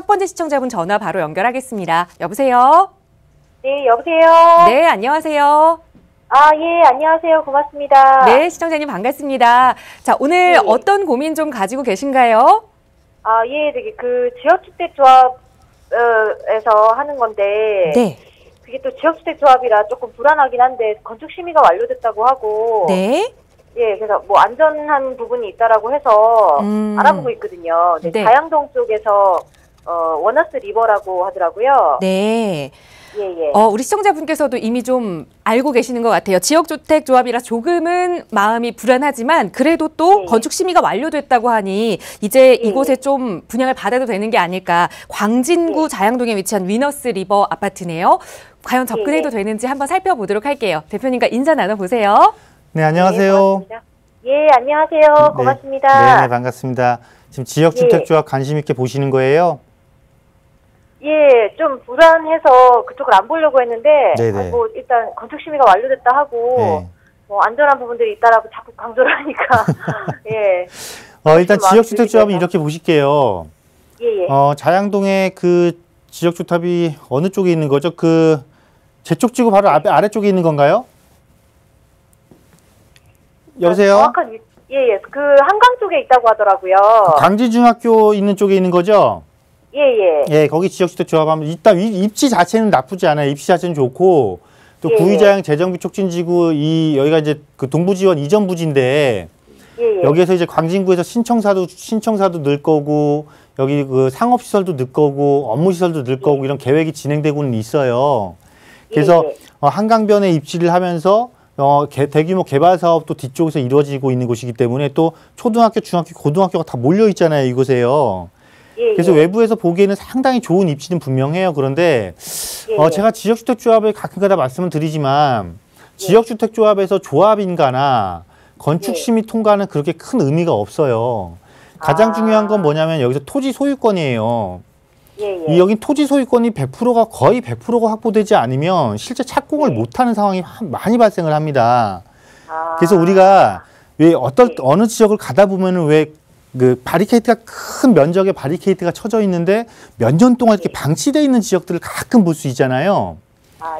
번째 시청자분 전화 바로 연결하겠습니다. 여보세요? 네, 여보세요? 네, 안녕하세요. 아, 예, 안녕하세요. 고맙습니다. 네, 시청자님 반갑습니다. 자, 오늘 네. 어떤 고민 좀 가지고 계신가요? 아, 예, 되게 지역주택조합에서 하는 건데. 네. 그게 또 지역주택조합이라 조금 불안하긴 한데, 건축심의가 완료됐다고 하고. 네. 예, 그래서 뭐 안전한 부분이 있다라고 해서 알아보고 있거든요. 네, 네. 자양동 쪽에서, 원어스 리버라고 하더라고요. 네. 예, 예. 우리 시청자분께서도 이미 좀 알고 계시는 것 같아요. 지역주택조합이라 조금은 마음이 불안하지만 그래도 또 예. 건축심의가 완료됐다고 하니 이제 예. 이곳에 좀 분양을 받아도 되는 게 아닐까. 광진구 예. 자양동에 위치한 위너스 리버 아파트네요. 과연 접근해도 예. 되는지 한번 살펴보도록 할게요. 대표님과 인사 나눠보세요. 네, 안녕하세요. 네, 고맙습니다. 예, 안녕하세요. 고맙습니다. 네, 반갑습니다. 지금 지역주택조합 관심 있게 보시는 거예요? 예, 좀 불안해서 그쪽을 안 보려고 했는데, 네네. 뭐 일단 건축심의가 완료됐다 하고, 네. 뭐 안전한 부분들이 있다라고 자꾸 강조를 하니까, 예. 일단 지역주택조합은 이렇게 보실게요. 예, 예. 자양동에 그 지역주택이 어느 쪽에 있는 거죠? 제 쪽 지구 바로 아래쪽에 있는 건가요? 여보세요? 정확한 예, 예. 한강 쪽에 있다고 하더라고요. 광진중학교 있는 쪽에 있는 거죠? 예, 예. 예, 거기 지역주택조합하면 일단 입지 자체는 나쁘지 않아요. 입지 자체는 좋고 또 예, 구의자양 재정비 촉진지구 여기가 이제 그 동부지원 이전 부지인데 예, 예. 여기에서 이제 광진구에서 신청사도 늘 거고 여기 그 상업시설도 늘 거고 업무시설도 늘 거고 이런 계획이 진행되고는 있어요. 그래서 예, 예. 한강변에 입지를 하면서 대규모 개발 사업도 뒤쪽에서 이루어지고 있는 곳이기 때문에 또 초등학교, 중학교, 고등학교가 다 몰려 있잖아요, 이곳에요. 예, 그래서 예. 외부에서 보기에는 상당히 좋은 입지는 분명해요. 그런데 예, 제가 지역주택조합에 가끔가다 말씀을 드리지만 지역주택조합에서 조합인가나 건축심의 통과는 그렇게 큰 의미가 없어요. 가장 중요한 건 뭐냐면 여기서 토지 소유권이에요. 예, 예. 여긴 토지 소유권이 거의 100%가 확보되지 않으면 실제 착공을 못하는 상황이 많이 발생을 합니다. 그래서 우리가 어느 지역을 가다 보면은 왜 그 바리케이트가 큰 면적의 바리케이트가 쳐져 있는데 몇 년 동안 이렇게 방치되어 있는 지역들을 가끔 볼 수 있잖아요.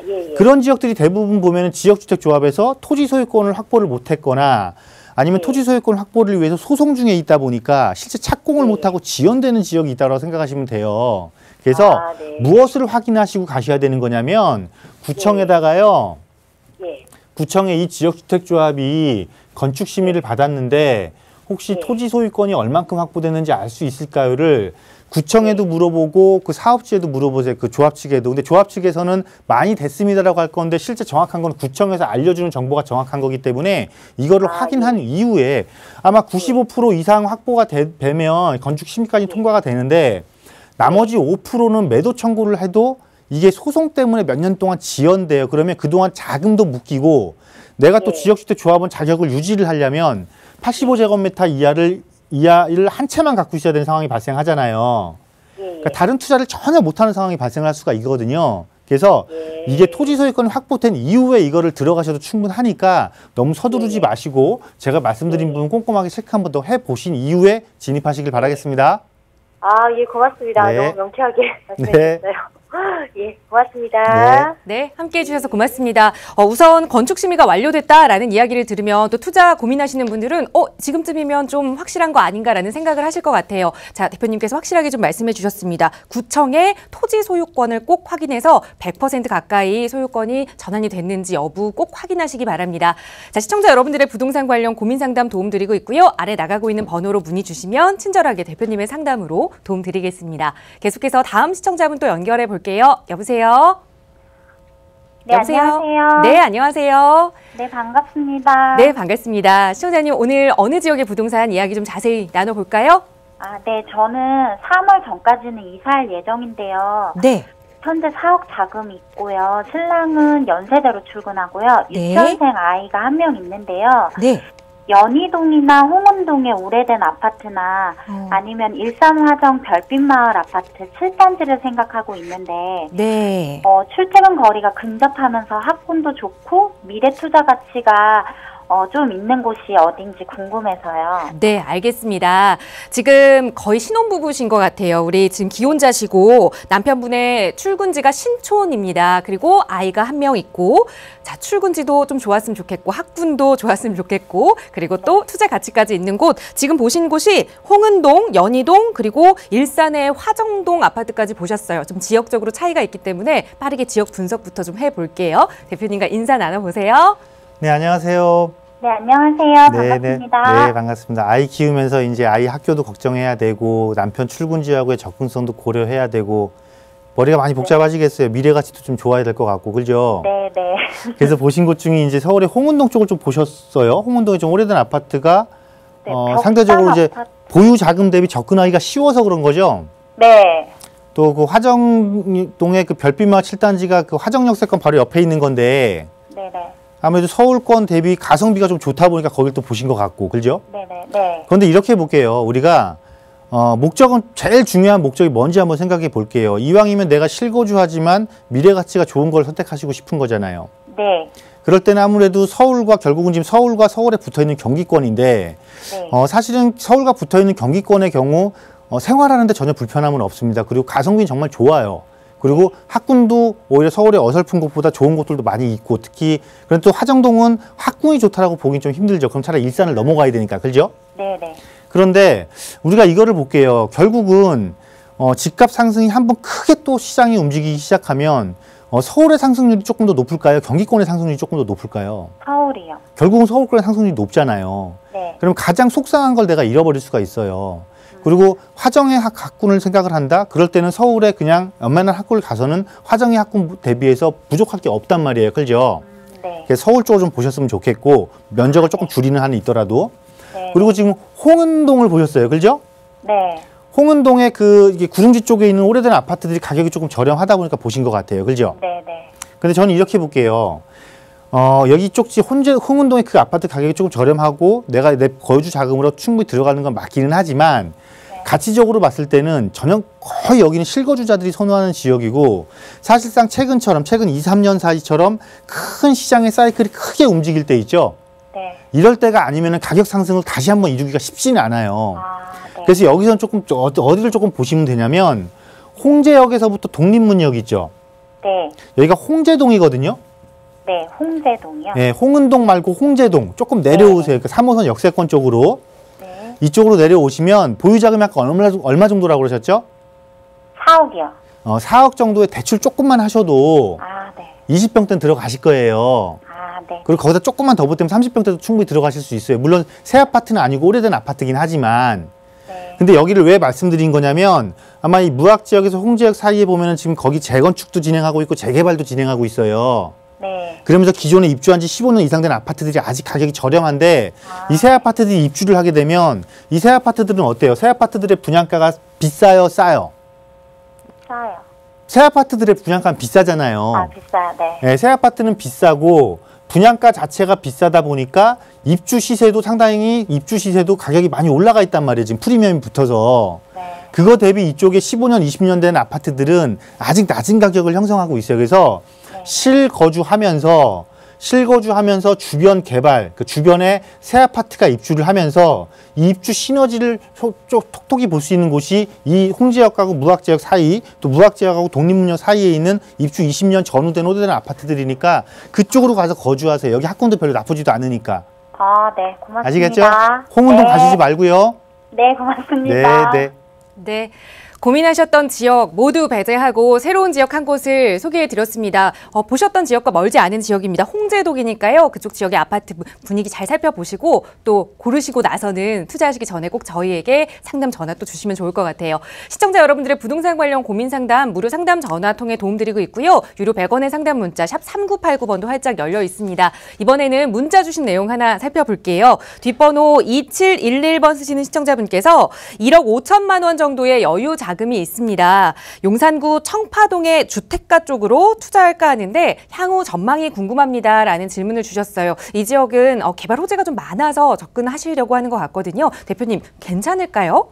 예, 예. 그런 지역들이 대부분 보면은 지역주택조합에서 토지 소유권을 확보를 못했거나 아니면 토지 소유권 확보를 위해서 소송 중에 있다 보니까 실제 착공을 못하고 지연되는 지역이 있다고 생각하시면 돼요. 그래서 무엇을 확인하시고 가셔야 되는 거냐면 구청에다가요. 구청에 이 지역주택조합이 건축심의를 받았는데 혹시 토지 소유권이 얼만큼 확보되는지 알 수 있을까요를 구청에도 물어보고 그 사업지에도 물어보세요. 그 조합 측에도. 근데 조합 측에서는 많이 됐습니다라고 할 건데 실제 정확한 건 구청에서 알려주는 정보가 정확한 거기 때문에 이거를 확인한 이후에 아마 95% 이상 확보가 되면 건축심의까지 통과가 되는데 나머지 5%는 매도 청구를 해도 이게 소송 때문에 몇 년 동안 지연돼요. 그러면 그동안 자금도 묶이고 내가 또 지역주택조합원 자격을 유지를 하려면 85제곱미터 이하를 한 채만 갖고 있어야 되는 상황이 발생하잖아요. 그러니까 다른 투자를 전혀 못하는 상황이 발생할 수가 있거든요. 그래서 이게 토지 소유권이 확보된 이후에 이거를 들어가셔도 충분하니까 너무 서두르지 마시고 제가 말씀드린 부분 꼼꼼하게 체크 한번 더 해보신 이후에 진입하시길 바라겠습니다. 예, 고맙습니다. 너무 명쾌하게 말씀해주셨어요. 예, 고맙습니다. 네, 함께해 주셔서 고맙습니다. 우선 건축심의가 완료됐다라는 이야기를 들으면 또 투자 고민하시는 분들은 지금쯤이면 좀 확실한 거 아닌가라는 생각을 하실 것 같아요. 자, 대표님께서 확실하게 좀 말씀해 주셨습니다. 구청의 토지 소유권을 꼭 확인해서 100% 가까이 소유권이 전환이 됐는지 여부 꼭 확인하시기 바랍니다. 자, 시청자 여러분들의 부동산 관련 고민 상담 도움 드리고 있고요. 아래 나가고 있는 번호로 문의 주시면 친절하게 대표님의 상담으로 도움 드리겠습니다. 계속해서 다음 시청자분 또 연결해 볼게요. 여보세요? 네, 여보세요? 안녕하세요. 네, 안녕하세요. 네, 반갑습니다. 네, 반갑습니다. 시청자님, 오늘 어느 지역의 부동산 이야기 좀 자세히 나눠볼까요? 네, 저는 3월 전까지는 이사할 예정인데요. 네. 현재 4억 자금이 있고요. 신랑은 연세대로 출근하고요. 네. 유치원생 아이가 한 명 있는데요. 네. 연희동이나 홍은동의 오래된 아파트나 아니면 일산화정 별빛마을 아파트 7단지를 생각하고 있는데 출퇴근 거리가 근접하면서 학군도 좋고 미래 투자 가치가 좀 있는 곳이 어딘지 궁금해서요. 네, 알겠습니다. 지금 거의 신혼부부신 것 같아요. 우리 지금 기혼자시고 남편분의 출근지가 신촌입니다. 그리고 아이가 한 명 있고, 자, 출근지도 좀 좋았으면 좋겠고, 학군도 좋았으면 좋겠고, 그리고 또 투자 가치까지 있는 곳. 지금 보신 곳이 홍은동, 연희동, 그리고 일산의 화정동 아파트까지 보셨어요. 좀 지역적으로 차이가 있기 때문에 빠르게 지역 분석부터 좀 해볼게요. 대표님과 인사 나눠보세요. 네, 안녕하세요. 네, 안녕하세요. 네, 반갑습니다. 네, 반갑습니다. 아이 키우면서 이제 아이 학교도 걱정해야 되고 남편 출근지하고의 접근성도 고려해야 되고 머리가 많이 복잡하시겠어요. 미래 가치도 좀 좋아야 될 것 같고, 그죠? 네, 네. 그래서 보신 곳 중에 이제 서울의 홍은동 쪽을 좀 보셨어요. 홍은동이 좀 오래된 아파트가 네, 상대적으로 이제 아파트. 보유 자금 대비 접근하기가 쉬워서 그런 거죠. 네. 또 그 화정동의 그 별빛마을 7단지가 그 화정역세권 바로 옆에 있는 건데 네, 네. 아무래도 서울권 대비 가성비가 좀 좋다 보니까 거길 또 보신 것 같고, 그죠? 네, 네, 네. 그런데 이렇게 볼게요. 우리가 목적은 제일 중요한 목적이 뭔지 한번 생각해 볼게요. 이왕이면 내가 실거주하지만 미래 가치가 좋은 걸 선택하시고 싶은 거잖아요. 네. 그럴 때는 아무래도 서울과 결국은 지금 서울과 서울에 붙어 있는 경기권인데 네. 사실은 서울과 붙어 있는 경기권의 경우 생활하는데 전혀 불편함은 없습니다. 그리고 가성비는 정말 좋아요. 그리고 학군도 오히려 서울의 어설픈 곳보다 좋은 곳들도 많이 있고 특히 그런데 또 화정동은 학군이 좋다라고 보긴 좀 힘들죠. 그럼 차라리 일산을 넘어가야 되니까, 그죠? 네, 네. 그런데 우리가 이거를 볼게요. 결국은 집값 상승이 한번 크게 또 시장이 움직이기 시작하면 서울의 상승률이 조금 더 높을까요? 경기권의 상승률이 조금 더 높을까요? 서울이요. 결국은 서울권의 상승률이 높잖아요. 네. 그럼 가장 속상한 걸 내가 잃어버릴 수가 있어요. 그리고 화정의 학군을 생각을 한다? 그럴 때는 서울에 그냥 웬만한 학군을 가서는 화정의 학군 대비해서 부족할 게 없단 말이에요. 그죠? 네. 그래서 서울 쪽을 좀 보셨으면 좋겠고 면적을 조금 줄이는 한이 있더라도 네. 그리고 지금 홍은동을 보셨어요. 그죠? 네. 홍은동의 이게 구릉지 쪽에 있는 오래된 아파트들이 가격이 조금 저렴하다 보니까 보신 것 같아요. 그죠? 네, 네. 근데 저는 이렇게 볼게요. 여기 쪽지 홍은동의 그 아파트 가격이 조금 저렴하고 내가 내 거주 자금으로 충분히 들어가는 건 맞기는 하지만 가치적으로 봤을 때는 거의 여기는 실거주자들이 선호하는 지역이고 사실상 최근 2, 3년 사이처럼 큰 시장의 사이클이 크게 움직일 때 있죠. 네. 이럴 때가 아니면 가격 상승을 다시 한번 이루기가 쉽지는 않아요. 아, 네. 그래서 여기서는 조금 어디를 조금 보시면 되냐면 홍제역에서부터 독립문역 있죠. 네. 여기가 홍제동이거든요. 네, 홍제동이요. 네, 홍은동 말고 홍제동 조금 내려오세요. 그 3호선 역세권 쪽으로. 네. 이쪽으로 내려오시면 보유자금이 아까 얼마 정도라고 그러셨죠? 4억이요. 4억 정도의 대출 조금만 하셔도 아, 네. 20평대는 들어가실 거예요. 아, 네. 그리고 거기다 조금만 더 보태면 30평대도 충분히 들어가실 수 있어요. 물론 새 아파트는 아니고 오래된 아파트긴 하지만 네. 근데 여기를 왜 말씀드린 거냐면 아마 이 무학지역에서 홍제역 사이에 보면은 지금 거기 재건축도 진행하고 있고 재개발도 진행하고 있어요. 네. 그러면서 기존에 입주한 지 15년 이상 된 아파트들이 아직 가격이 저렴한데 이 새 아파트들이 입주를 하게 되면 이 새 아파트들은 어때요? 새 아파트들의 분양가가 비싸요? 싸요? 싸요. 새 아파트들의 분양가는 비싸잖아요. 아, 비싸요. 네. 네, 새 아파트는 비싸고 분양가 자체가 비싸다 보니까 입주 시세도 가격이 많이 올라가 있단 말이에요. 지금 프리미엄이 붙어서. 네. 그거 대비 이쪽에 15년, 20년 된 아파트들은 아직 낮은 가격을 형성하고 있어요. 그래서 실거주하면서 주변 개발, 그 주변에 새 아파트가 입주를 하면서 이 입주 시너지를 톡톡히 볼 수 있는 곳이 이 홍제역하고 무학지역 사이, 또 무학지역하고 독립문역 사이에 있는 입주 20년 전후된 오래된 아파트들이니까 그쪽으로 가서 거주하세요. 여기 학군도 별로 나쁘지도 않으니까. 아, 네. 고맙습니다. 아시겠죠? 홍은동 네. 가시지 말고요. 네, 고맙습니다. 네, 네. 네. 고민하셨던 지역 모두 배제하고 새로운 지역 한 곳을 소개해 드렸습니다. 보셨던 지역과 멀지 않은 지역입니다. 홍제동이니까요. 그쪽 지역의 아파트 분위기 잘 살펴보시고 또 고르시고 나서는 투자하시기 전에 꼭 저희에게 상담 전화 또 주시면 좋을 것 같아요. 시청자 여러분들의 부동산 관련 고민 상담 무료 상담 전화 통해 도움드리고 있고요. 유료 100원의 상담 문자 샵 3989번도 활짝 열려 있습니다. 이번에는 문자 주신 내용 하나 살펴볼게요. 뒷번호 2711번 쓰시는 시청자분께서 1억 5천만 원 정도의 여유 자금이 있습니다. 용산구 청파동의 주택가 쪽으로 투자할까 하는데 향후 전망이 궁금합니다라는 질문을 주셨어요. 이 지역은 개발 호재가 좀 많아서 접근하시려고 하는 것 같거든요. 대표님 괜찮을까요?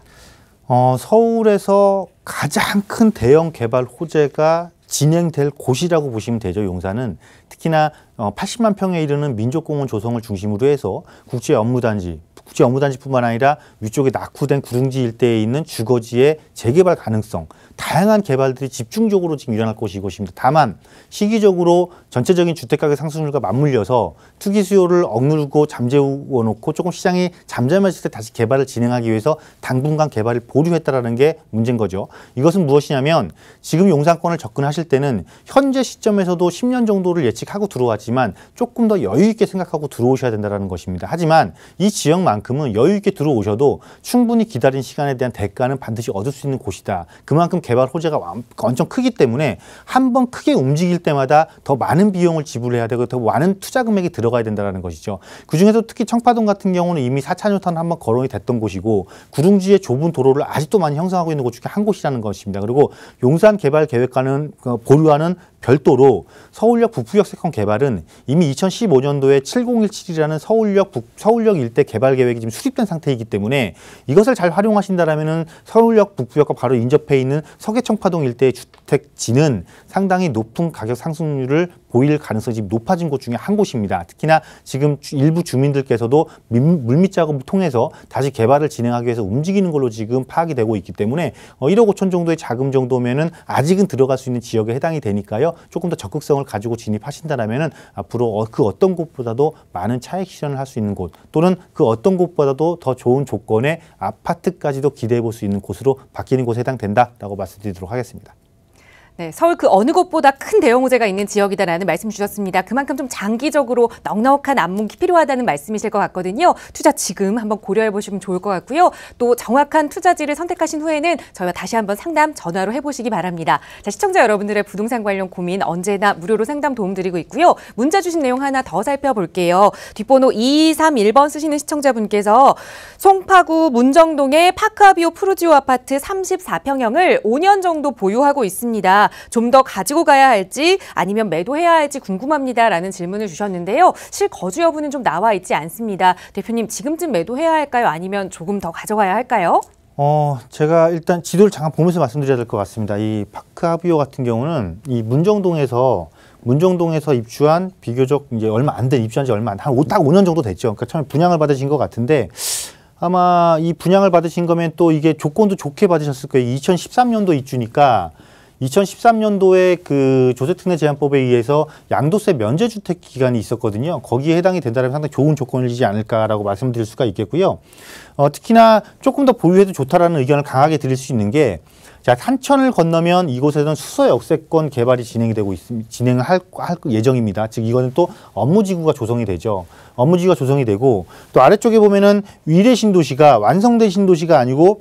서울에서 가장 큰 대형 개발 호재가 진행될 곳이라고 보시면 되죠. 용산은 특히나 80만 평에 이르는 민족공원 조성을 중심으로 해서 국제 업무단지뿐만 아니라 위쪽에 낙후된 구릉지 일대에 있는 주거지의 재개발 가능성, 다양한 개발들이 집중적으로 지금 일어날 것이것입니다. 다만 시기적으로 전체적인 주택가격 상승률과 맞물려서 투기 수요를 억누르고 잠재워 놓고 조금 시장이 잠잠해질 때 다시 개발을 진행하기 위해서 당분간 개발을 보류했다라는 게 문제인 거죠. 이것은 무엇이냐면 지금 용산권을 접근하실 때는 현재 시점에서도 10년 정도를 예측하고 들어왔지만 조금 더 여유 있게 생각하고 들어오셔야 된다는 것입니다. 하지만 이 지역만큼은 여유 있게 들어오셔도 충분히 기다린 시간에 대한 대가는 반드시 얻을 수 있는 곳이다. 그만큼 개발 호재가 엄청 크기 때문에 한번 크게 움직일 때마다 더 많은 비용을 지불해야 되고 더 많은 투자 금액이 들어가야 된다는 것이죠. 그중에서 특히 청파동 같은 경우는 이미 4,000여 톤 한번 거론이 됐던 곳이고 구릉지의 좁은 도로를 아직도 많이 형성하고 있는 곳 중에 한 곳이라는 것입니다. 그리고 용산 개발 계획과는 보류와는 별도로 서울역 북부역 세컨 개발은 이미 2015년도에 7017이라는 서울역 일대 개발 계획이 지금 수립된 상태이기 때문에 이것을 잘 활용하신다라면은 서울역 북부역과 바로 인접해 있는 서계청파동 일대의 주택지는 상당히 높은 가격 상승률을 보일 가능성이 지금 높아진 곳 중에 한 곳입니다. 특히나 지금 일부 주민들께서도 물밑 작업을 통해서 다시 개발을 진행하기 위해서 움직이는 걸로 지금 파악이 되고 있기 때문에 1억 5천 정도의 자금 정도면은 아직은 들어갈 수 있는 지역에 해당이 되니까요. 조금 더 적극성을 가지고 진입하신다라면은 앞으로 그 어떤 곳보다도 많은 차익 실현을 할 수 있는 곳 또는 그 어떤 곳보다도 더 좋은 조건의 아파트까지도 기대해 볼 수 있는 곳으로 바뀌는 곳에 해당된다라고 말씀드리도록 하겠습니다. 네, 서울 그 어느 곳보다 큰 대형 호재가 있는 지역이다라는 말씀 주셨습니다. 그만큼 좀 장기적으로 넉넉한 안목이 필요하다는 말씀이실 것 같거든요. 투자 지금 한번 고려해 보시면 좋을 것 같고요. 또 정확한 투자지를 선택하신 후에는 저희와 다시 한번 상담 전화로 해보시기 바랍니다. 자, 시청자 여러분들의 부동산 관련 고민 언제나 무료로 상담 도움드리고 있고요. 문자 주신 내용 하나 더 살펴볼게요. 뒷번호 2231번 쓰시는 시청자분께서 송파구 문정동의 파크아비오 푸르지오 아파트 34평형을 5년 정도 보유하고 있습니다. 좀 더 가지고 가야 할지 아니면 매도해야 할지 궁금합니다라는 질문을 주셨는데요. 실거주 여부는 좀 나와 있지 않습니다. 대표님, 지금쯤 매도해야 할까요? 아니면 조금 더 가져가야 할까요? 제가 일단 지도를 잠깐 보면서 말씀드려야 될 것 같습니다. 이 파크아비오 같은 경우는 이 문정동에서 입주한 비교적 이제 얼마 안 된, 입주한 지 얼마 안, 딱 5년 정도 됐죠. 그러니까 처음에 분양을 받으신 것 같은데 아마 이 분양을 받으신 거면 또 이게 조건도 좋게 받으셨을 거예요. 2013년도 입주니까 2013년도에 그 조세특례 제한법에 의해서 양도세 면제주택 기간이 있었거든요. 거기에 해당이 된다면 상당히 좋은 조건이지 않을까라고 말씀드릴 수가 있겠고요. 특히나 조금 더 보유해도 좋다라는 의견을 강하게 드릴 수 있는 게 자, 산천을 건너면 이곳에서는 수서 역세권 개발이 진행을 할 예정입니다. 즉 이거는 또 업무지구가 조성이 되죠. 업무지구가 조성이 되고 또 아래쪽에 보면은 위례 신도시가 완성된 신도시가 아니고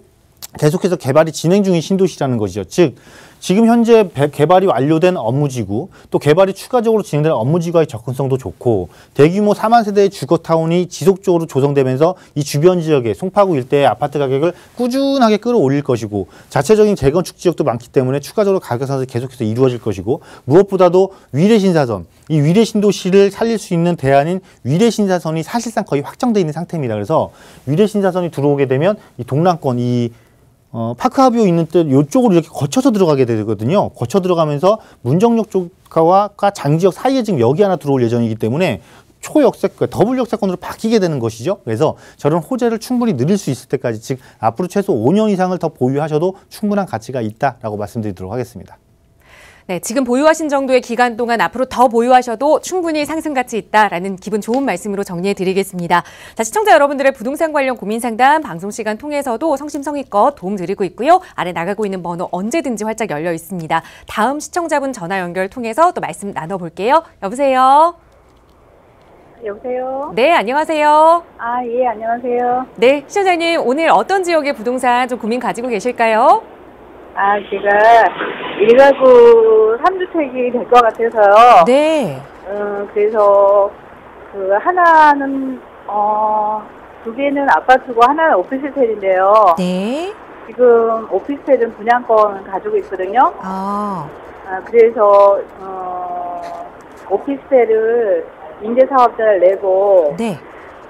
계속해서 개발이 진행 중인 신도시라는 것이죠. 즉 지금 현재 개발이 완료된 업무지구 또 개발이 추가적으로 진행될 업무지구와의 접근성도 좋고 대규모 4만 세대의 주거타운이 지속적으로 조성되면서 이 주변 지역의 송파구 일대의 아파트 가격을 꾸준하게 끌어올릴 것이고 자체적인 재건축 지역도 많기 때문에 추가적으로 가격 상승이 계속해서 이루어질 것이고 무엇보다도 위례신사선, 이 위례신도시를 살릴 수 있는 대안인 위례신사선이 사실상 거의 확정되어 있는 상태입니다. 그래서 위례신사선이 들어오게 되면 이 동남권 파크아비오 있는 때 이쪽으로 이렇게 거쳐서 들어가게 되거든요. 거쳐 들어가면서 문정역 쪽과 장지역 사이에 지금 여기 하나 들어올 예정이기 때문에 초역세권, 더블 역세권으로 바뀌게 되는 것이죠. 그래서 저런 호재를 충분히 누릴 수 있을 때까지 즉 앞으로 최소 5년 이상을 더 보유하셔도 충분한 가치가 있다라고 말씀드리도록 하겠습니다. 네, 지금 보유하신 정도의 기간 동안 앞으로 더 보유하셔도 충분히 상승 가치 있다라는 기분 좋은 말씀으로 정리해드리겠습니다. 자, 시청자 여러분들의 부동산 관련 고민 상담 방송 시간 통해서도 성심성의껏 도움드리고 있고요. 아래 나가고 있는 번호 언제든지 활짝 열려 있습니다. 다음 시청자분 전화 연결 통해서 또 말씀 나눠볼게요. 여보세요? 여보세요? 네, 안녕하세요. 예, 안녕하세요. 네, 시청자님 오늘 어떤 지역의 부동산 좀 고민 가지고 계실까요? 제가 1가구 3주택이 될 것 같아서요. 네. 그래서 그 하나는 두 개는 아파트고 하나는 오피스텔인데요. 네. 지금 오피스텔은 분양권 가지고 있거든요. 그래서 오피스텔을 임대사업자를 내고 네.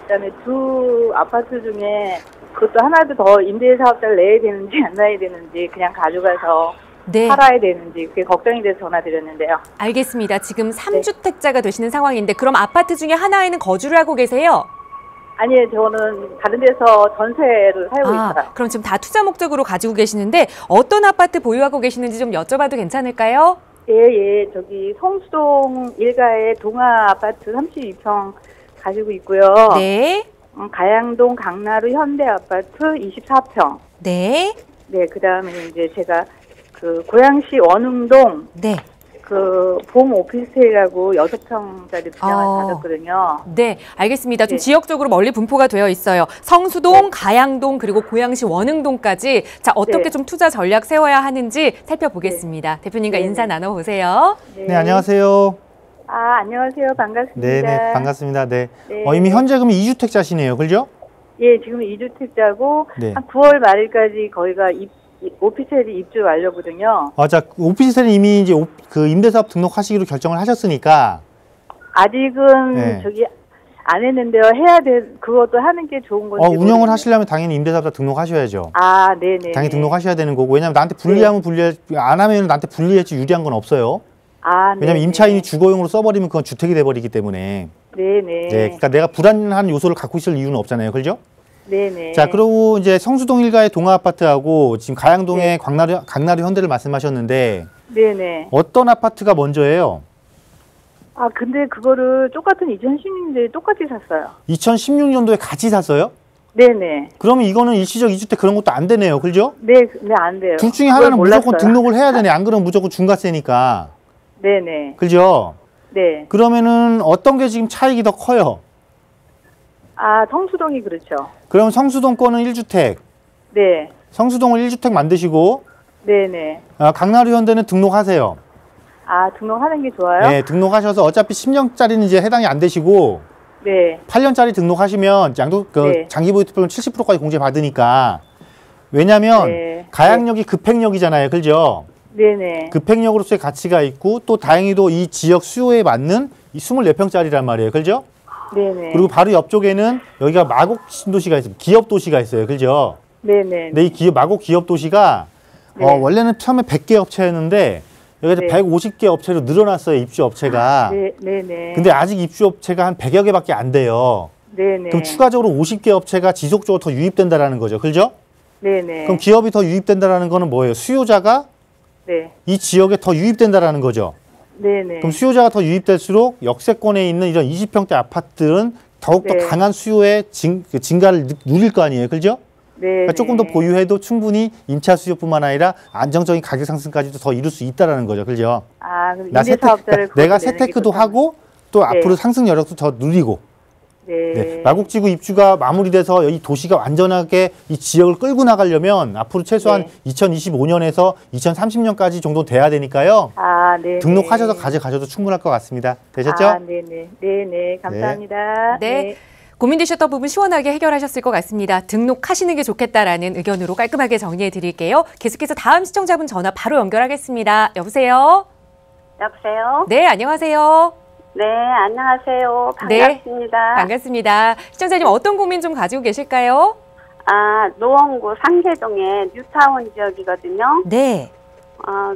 그다음에 두 아파트 중에 그것도 하나도 더 임대사업자를 내야 되는지 안 내야 되는지 그냥 가져가서 네. 팔아야 되는지 그게 걱정이 돼서 전화드렸는데요. 알겠습니다. 지금 3주택자가 되시는 상황인데 그럼 아파트 중에 하나에는 거주를 하고 계세요? 아니요, 저는 다른 데서 전세를 살고 있어요. 그럼 지금 다 투자 목적으로 가지고 계시는데 어떤 아파트 보유하고 계시는지 좀 여쭤봐도 괜찮을까요? 예, 저기 성수동 일가의 동아 아파트 32평 가지고 있고요. 네. 가양동 강나루 현대 아파트 24평. 네. 네, 그다음에 이제 제가 그 고양시 원흥동 네. 그 봄 오피스텔이라고 6평짜리 분양을 받았거든요. 네, 알겠습니다. 좀 네. 지역적으로 멀리 분포가 되어 있어요. 성수동, 네. 가양동, 그리고 고양시 원흥동까지. 자, 어떻게 네. 좀 투자 전략 세워야 하는지 살펴보겠습니다. 대표님과 네. 인사 나눠보세요. 네, 안녕하세요. 안녕하세요. 반갑습니다. 네, 반갑습니다. 네. 네. 이미 현재 그러면 2주택자시네요. 그죠? 예, 지금 2주택자고 네. 한 9월 말일까지 거기가 오피스텔이 입주 완료거든요. 자, 오피스텔은 이미 이제 그 임대사업 등록하시기로 결정을 하셨으니까. 아직은 네. 저기 안 했는데요. 해야 돼. 그것도 하는 게 좋은 건지. 운영을 모르겠네요. 하시려면 당연히 임대사업자 등록하셔야죠. 네네. 당연히 등록하셔야 되는 거고. 왜냐면 나한테 불리하면 안 하면 나한테 불리할지 유리한 건 없어요. 왜냐면 임차인이 주거용으로 써버리면 그건 주택이 돼버리기 때문에. 네네. 네, 그러니까 내가 불안한 요소를 갖고 있을 이유는 없잖아요. 그죠? 네네. 자, 그리고 이제 성수동 일가의 동아 아파트하고 지금 가양동의 강나루 현대를 말씀하셨는데 네네. 어떤 아파트가 먼저예요? 근데 그거를 똑같은 2016년도에 똑같이 샀어요. 2016년도에 같이 샀어요? 네네. 그러면 이거는 일시적 2주택 그런 것도 안 되네요. 그죠? 네, 안 돼요. 둘 중에 하나는 그걸 무조건 몰랐어요. 등록을 해야 되네. 안 그러면 무조건 중과세니까. 네네. 그죠? 네. 그러면은 어떤 게 지금 차익이 더 커요? 성수동이 그렇죠. 그럼 성수동 거는 1주택. 네. 성수동을 1주택 만드시고 네네. 강나루 현대는 등록하세요. 등록하는 게 좋아요? 네, 등록하셔서 어차피 10년짜리는 이제 해당이 안 되시고 네. 8년짜리 등록하시면 네. 장기 보유 투표는 70%까지 공제 받으니까. 왜냐면 네. 가양역이 급행역이잖아요. 그죠? 네네. 급행역으로서의 가치가 있고 또 다행히도 이 지역 수요에 맞는 이 24평짜리란 말이에요. 그죠? 네네. 그리고 바로 옆쪽에는 여기가 마곡 신도시가 있어요. 기업 도시가 있어요. 그죠? 네네. 근데 이 마곡 기업 도시가 네. 원래는 처음에 100개 업체였는데 여기가 네. 150개 업체로 늘어났어요. 입주 업체가. 네네. 근데 아직 입주 업체가 한 100여 개밖에 안 돼요. 네네. 그럼 추가적으로 50개 업체가 지속적으로 더 유입된다라는 거죠. 그죠? 네네. 그럼 기업이 더 유입된다라는 거는 뭐예요? 수요자가 네. 이 지역에 더 유입된다라는 거죠. 네네. 그럼 수요자가 더 유입될수록 역세권에 있는 이런 20평대 아파트들은 더욱더 네. 강한 수요의 증가를 누릴 거 아니에요. 그죠? 네. 그러니까 조금 더 보유해도 충분히 임차 수요뿐만 아니라 안정적인 가격 상승까지도 더 이룰 수 있다는 거죠. 그죠? 그럼 임대사업자를 내가 세테크도 하고 또 네. 앞으로 상승 여력도 더 누리고. 네. 네. 마곡지구 입주가 마무리돼서 이 도시가 완전하게 이 지역을 끌고 나가려면 앞으로 최소한 네. 2025년에서 2030년까지 정도 돼야 되니까요. 네. 등록하셔서 가져가셔도 충분할 것 같습니다. 되셨죠? 네네. 네네. 감사합니다. 네. 고민되셨던 부분 시원하게 해결하셨을 것 같습니다. 등록하시는 게 좋겠다라는 의견으로 깔끔하게 정리해 드릴게요. 계속해서 다음 시청자분 전화 바로 연결하겠습니다. 여보세요? 여보세요? 네, 안녕하세요. 네, 안녕하세요. 네. 반갑습니다. 반갑습니다. 시청자님 어떤 고민 좀 가지고 계실까요? 노원구 상계동의 뉴타운 지역이거든요. 네.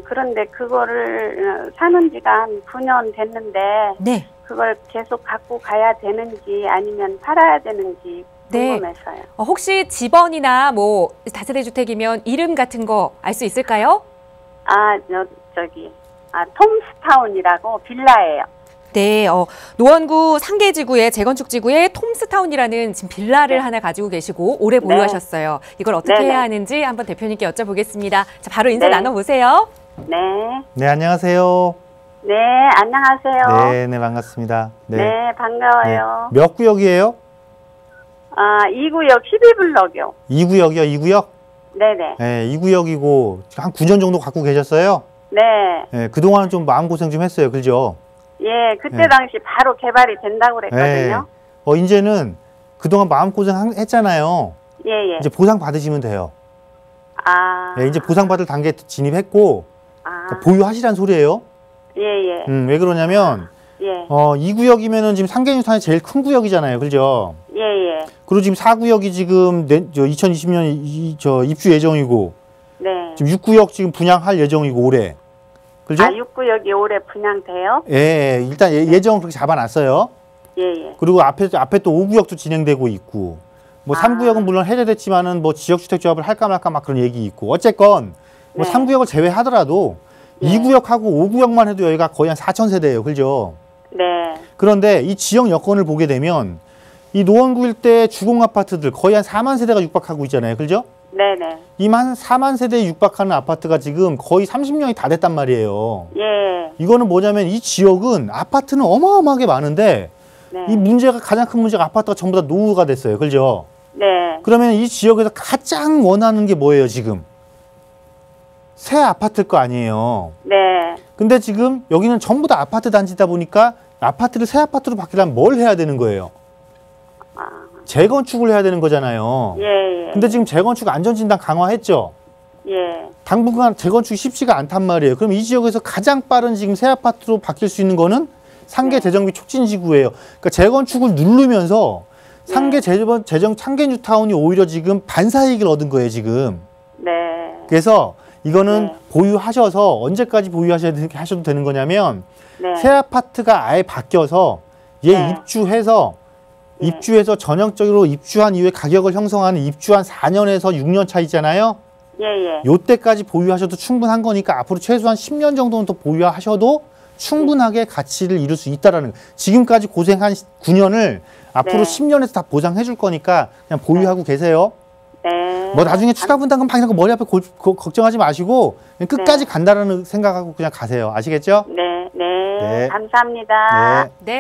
그런데 그거를 사는 지가 한 9년 됐는데 네. 그걸 계속 갖고 가야 되는지 아니면 팔아야 되는지 네. 궁금해서요. 혹시 집원이나 뭐 다세대 주택이면 이름 같은 거 알 수 있을까요? 톰스타운이라고 빌라예요. 네, 노원구 상계지구의 재건축지구의 톰스타운이라는 지금 빌라를 하나 가지고 계시고 오래 보유하셨어요. 이걸 어떻게 네네. 해야 하는지 한번 대표님께 여쭤보겠습니다. 자, 바로 인사 네. 나눠보세요. 네. 네, 안녕하세요. 네, 안녕하세요. 네, 네, 반갑습니다. 네, 반가워요. 몇 구역이에요? 2구역 12블럭이요. 2구역이요, 2구역? 네네. 네, 2구역이고 한 9년 정도 갖고 계셨어요? 네. 네, 그동안은 좀 마음고생 좀 했어요. 그죠? 예, 그때 네. 당시 바로 개발이 된다고 그랬거든요. 이제는 그동안 마음고생 했잖아요. 예, 예. 이제 보상 받으시면 돼요. 네, 이제 보상받을 단계에 진입했고 그러니까 보유하시란 소리예요. 예, 예. 왜 그러냐면 예. 2구역이면은 지금 상계뉴타운이 제일 큰 구역이잖아요. 그죠? 예, 예. 그리고 지금 4구역이 지금 2020년 입주 예정이고 네. 지금 6구역 지금 분양할 예정이고 올해. 그죠? 아, 6구역이 올해 분양돼요? 예, 일단 예정은 그렇게 잡아놨어요. 예, 예. 그리고 앞에 또 5구역도 진행되고 있고, 뭐 3구역은 물론 해제됐지만은 뭐 지역주택조합을 할까 말까 막 그런 얘기 있고, 어쨌건 뭐 네. 3구역을 제외하더라도 네. 2구역하고 5구역만 해도 여기가 거의 한 4,000세대예요, 그죠? 네. 그런데 이 지역 여건을 보게 되면 이 노원구 일대 주공 아파트들 거의 한 4만 세대가 육박하고 있잖아요, 그죠? 네네. 이만 4만 세대에 육박하는 아파트가 지금 거의 30년이 다 됐단 말이에요. 예. 이거는 뭐냐면 이 지역은 아파트는 어마어마하게 많은데 네. 이 문제가 가장 큰 문제가 아파트가 전부 다 노후가 됐어요. 그죠? 네. 그러면 이 지역에서 가장 원하는 게 뭐예요, 지금? 새 아파트일 거 아니에요. 네. 근데 지금 여기는 전부 다 아파트 단지다 보니까 아파트를 새 아파트로 바뀌려면 뭘 해야 되는 거예요? 아, 재건축을 해야 되는 거잖아요. 예, 예. 근데 지금 재건축 안전진단 강화했죠? 예. 당분간 재건축이 쉽지가 않단 말이에요. 그럼 이 지역에서 가장 빠른 지금 새 아파트로 바뀔 수 있는 거는 상계 재정비 촉진지구예요. 그러니까 재건축을 누르면서 상계 재정 창계 뉴타운이 오히려 지금 반사이익을 얻은 거예요, 지금. 네. 그래서 이거는 네. 보유하셔서 언제까지 보유하셔도 되는 거냐면 네. 새 아파트가 아예 바뀌어서 얘 네. 입주해서 전형적으로 입주한 이후에 가격을 형성하는 입주한 4년에서 6년 차이잖아요. 예, 예. 요때까지 보유하셔도 충분한 거니까 앞으로 최소한 10년 정도는 더 보유하셔도 충분하게 가치를 이룰 수 있다라는 거예요. 지금까지 고생한 9년을 앞으로 네. 10년에서 다 보장해 줄 거니까 그냥 보유하고 계세요. 네. 뭐 나중에 추가 분담금 받는 거 머리 앞에 걱정하지 마시고 그냥 끝까지 간다라는 생각하고 그냥 가세요. 아시겠죠? 네, 네. 네. 감사합니다. 네. 네.